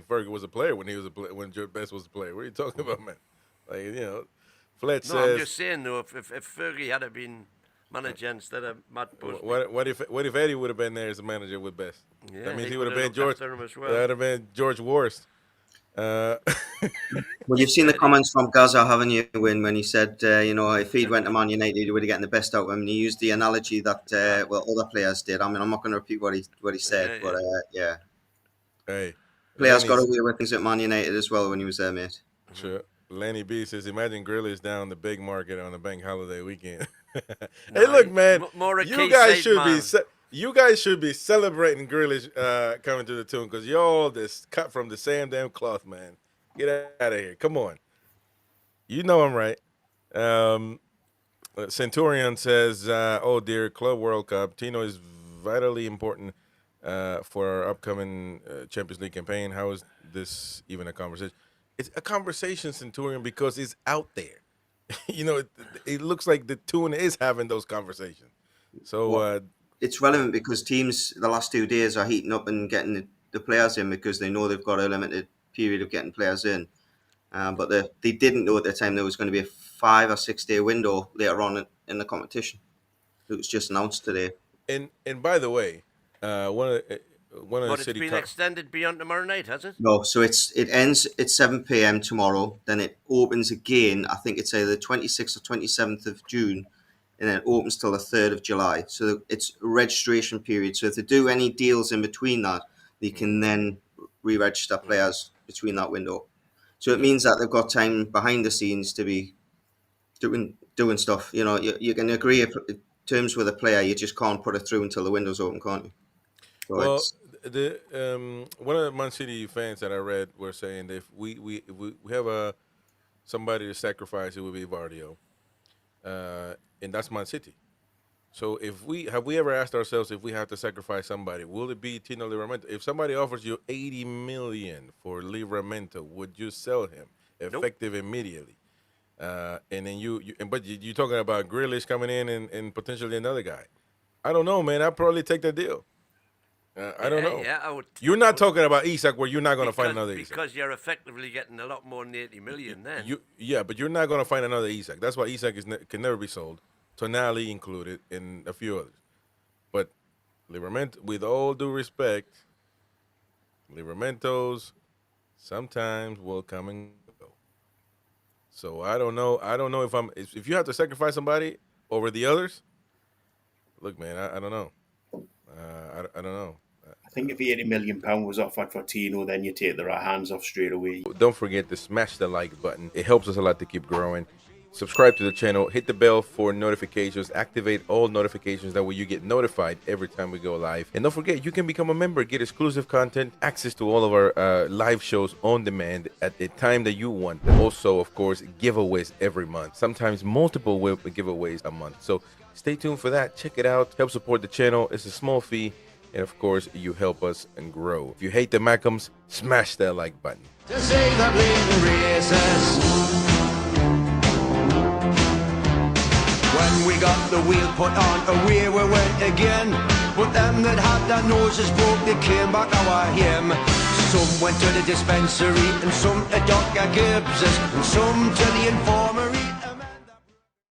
think Fergie was a player when he was when George Best was a player. What are you talking about, man? Like, Fletch says. I'm just saying though, if Fergie had been manager instead of Matt Busby. What if Eddie would have been there as a manager with Best? Yeah, that means he would have been George. Well. That would have been George Worst. Well, you've seen the comments from Gaza, haven't you? When he said, if he'd went to Man United, he would have gotten the best out of him. And he used the analogy that other players did. I mean, I'm not going to repeat what he said, but yeah. Hey, players got away with things at Man United as well when he was there, mate. Sure. Lenny B says, "Imagine Grillish down the big market on the bank holiday weekend." Hey, look, man, you guys should be celebrating Grillish coming to the tune because y'all just cut from the same damn cloth, man. Get out of here. Come on. You know I'm right. Centurion says, oh, dear, Club World Cup. Tino is vitally important for our upcoming Champions League campaign. How is this even a conversation? It's a conversation, Centurion, because it's out there. It looks like the tune is having those conversations. So it's relevant because teams the last 2 days are heating up and getting the players in because they know they've got a limited period of getting players in. But they didn't know at the time there was going to be a 5 or 6 day window later on in the competition. It was just announced today. And by the way, one of the city. But it's been extended beyond tomorrow night, has it? No, so it ends at 7 p.m. tomorrow. Then it opens again. I think it's either the 26th or 27th of June, and then it opens till the 3rd of July. So it's a registration period. So if they do any deals in between that, they can then re-register players between that window. So it means that they've got time behind the scenes to be doing stuff. You can agree terms with a player. You just can't put it through until the window's open, can't you? So one of the Man City fans that I read were saying that if we have somebody to sacrifice, it would be Gvardiol, and that's Man City. So have we ever asked ourselves if we have to sacrifice somebody? Will it be Tino Livramento? If somebody offers you $80 million for Livramento, would you sell him effective immediately? And then but you're talking about Grillish coming in and potentially another guy. I don't know, man. I'd probably take that deal. I don't know. Yeah, I would. You're not talking about Isak where you're not going to find another Isak. Because you're effectively getting a lot more than 80 million then. But you're not going to find another Isak. That's why Isak can never be sold. Tonali included and a few others. But Livramento, with all due respect, Livramentos sometimes will come and go. So I don't know if you have to sacrifice somebody over the others. Look, man, I don't know. I don't know. I think if £80 million was offered for Tino, then you take their hands off straight away. Don't forget to smash the like button. It helps us a lot to keep growing. Subscribe to the channel. Hit the bell for notifications. Activate all notifications. That way you get notified every time we go live. And don't forget, you can become a member, get exclusive content, access to all of our live shows on demand at the time that you want. Also, of course, giveaways every month. Sometimes multiple giveaways a month. So stay tuned for that. Check it out. Help support the channel. It's a small fee. And of course, you help us and grow. If you hate the Mackhams, smash that like button. To save the bleeding races. When we got the wheel put on, away we went again. But them that had their noses broke, they came back our him. Some went to the dispensary, and some to Dr. Gibbs's, and some to the informer.